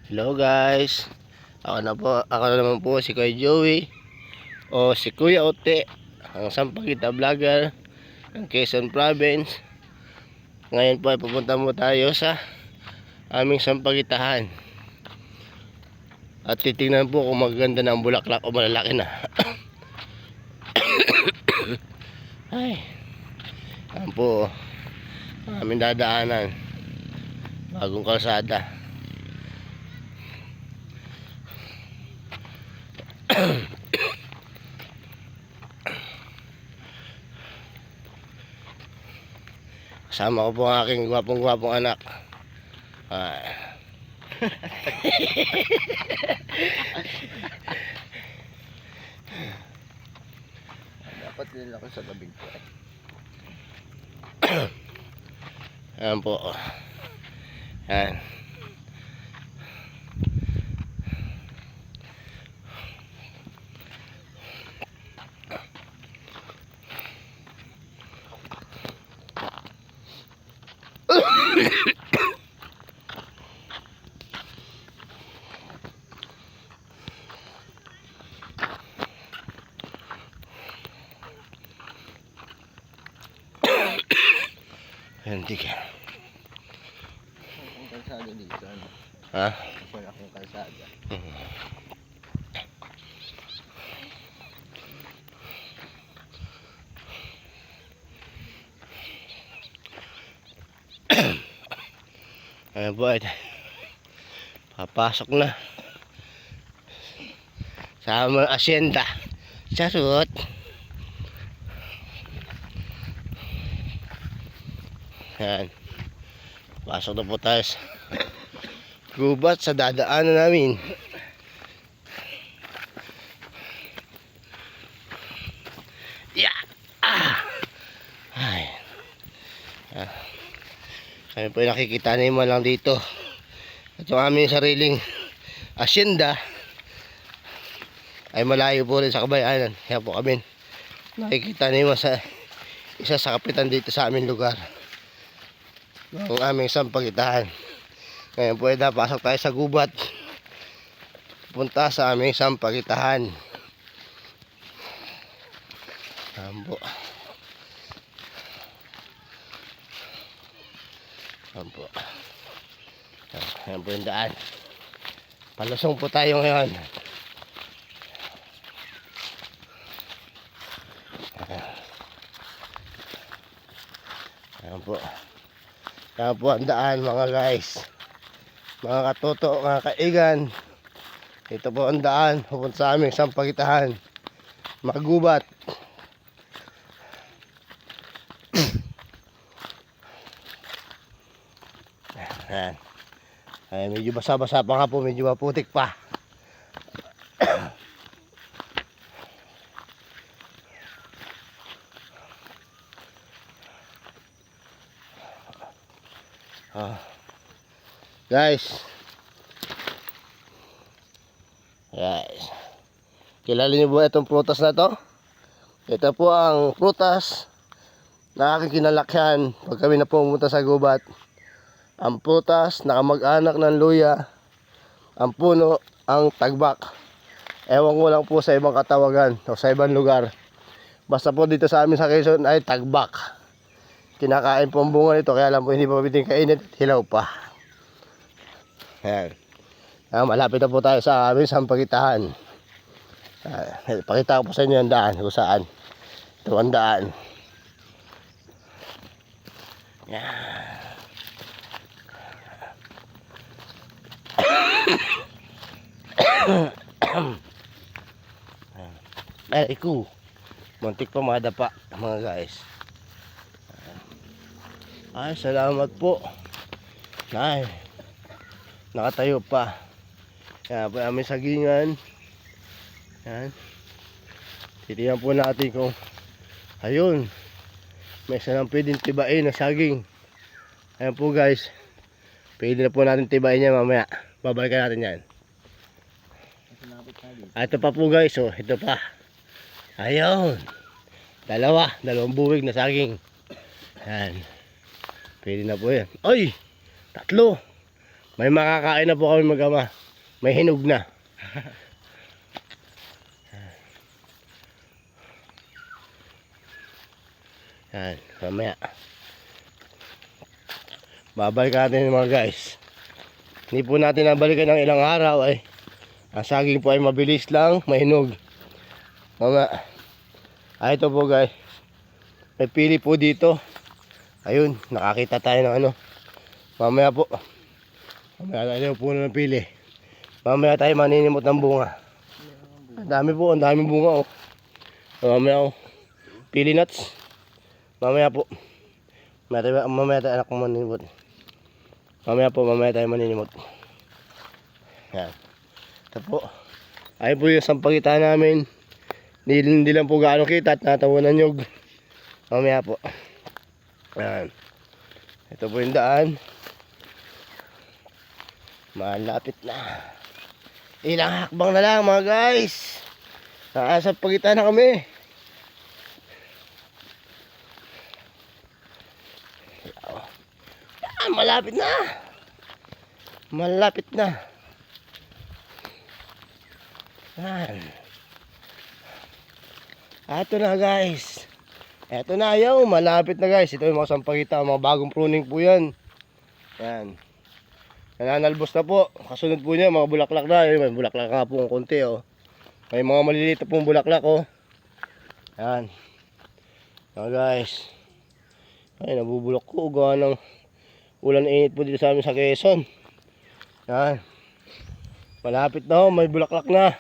Hello guys. Ako na naman po si Kuya Joey o si Kuya Ote, ang Sampaguita vlogger ng Quezon Province. Ngayon po ay pupunta mo tayo sa aming Sampaguitahan. At titingnan po kung maganda na ang bulaklak o malalaki na. Ay. Yan po aming dadaanan. Bagong kalsada. Kasama ko po ang aking gwapong anak. Dapat din ako sa tabing ko. Ayan po. Ayan. Hindi ka. Akong kalsada dito. Ano? Ha? Wala akong kalsada. Ayan po ay papasok na sa aming asyenda. Charot. Ayan. Pasok na po tayo sa gubat sa dadaanan namin. Yeah. Ay. Kami po ay nakikita naman lang dito. At yung aming sariling asyenda ay malayo po rin sa kabayanan. Kaya po kami nakikita naman sa isa sa kapitan dito sa aming lugar ng aming Sampaguitahan. Ngayon po ay napasok tayo sa gubat punta sa aming Sampaguitahan. Ayan po. Ayan po. Ayan po yung daan. Palusong po tayo ngayon. Ayan po. Ayan po ang daan mga guys. Mga katoto, mga kaigan. Ito po ang daan pupunta sa aming Sampaguitahan. Magubat. Ayan. Ay, medyo basa-basa pa nga po, medyo maputik pa. Guys, kilala niyo ba itong prutas na to? Ito po ang prutas na aking kinalakyan pag kami na pumunta sa gubat. Ang prutas na kamag-anak ng luya, ang puno, ang tagbak. Ewan ko lang po sa ibang katawagan o sa ibang lugar. Basta po dito sa amin sa Quezon ay tagbak. Kinakain po ang bunga nito, kaya lang po hindi pa pwedeng kainit, hilaw pa. Ayan. Malapit na po tayo sa aming Sampaguitahan. Pakita ko po sa inyo ang daan kung saan. Ito ang daan. Yan. Ay, iku. Muntik pa madapa mga guys. Ay, salamat po. Ay, nakatayo pa. Yan po aming sagingan. Yan. Titiyan po natin kung ayun, may isa lang pwedeng tibain na saging. Ayan po guys, pwede na po natin tibain yan mamaya. Babalikan natin yan. Ito pa po guys, oh, ito pa. Ayun, dalawang buwig na saging. Yan, pwede na po yan. Ay, tatlo. May makakain na po kami mag-ama. May hinog na. Yan, mamaya. Babalikan natin mga guys. Hindi po natin nabalikan ng ilang araw ay ang saging po ay mabilis lang, mahinog. Mamaya. Ito po guys. May pili po dito. Ayun, nakakita tayo ng ano. Mamaya po. Mamaya tayo puno ng pili. Mamaya tayo maninimot ng bunga. Ang dami po, ang daming bunga oh. Mamaya oh. Pili nuts. Mamaya po. Mamaya tayo anak kong maninimot. Mamaya tayo maninimot. Yan. Ito po. Ayun po yung sampagitan namin. Hindi lang po gaano kita at natawanan nyog. Mamaya po. Yan. Ito po yung daan. Malapit na. Ilang hakbang na lang mga guys. Nasa pagitan na kami. Yan, malapit na. Malapit na. Yan. Ito na guys. Ito na ayaw. Malapit na guys. Ito yung mga sampagita. Mga bagong pruning po yan. Yan. Nananalbos na po. Kasunod po niya mga bulaklak na. May bulaklak nga po ng konti oh. May mga maliliit pong bulaklak oh. Yan. Yan guys. Ay nabubulok ko. Gawa ng ulan init po dito sa amin sa Quezon. Yan. Malapit na oh. May bulaklak na.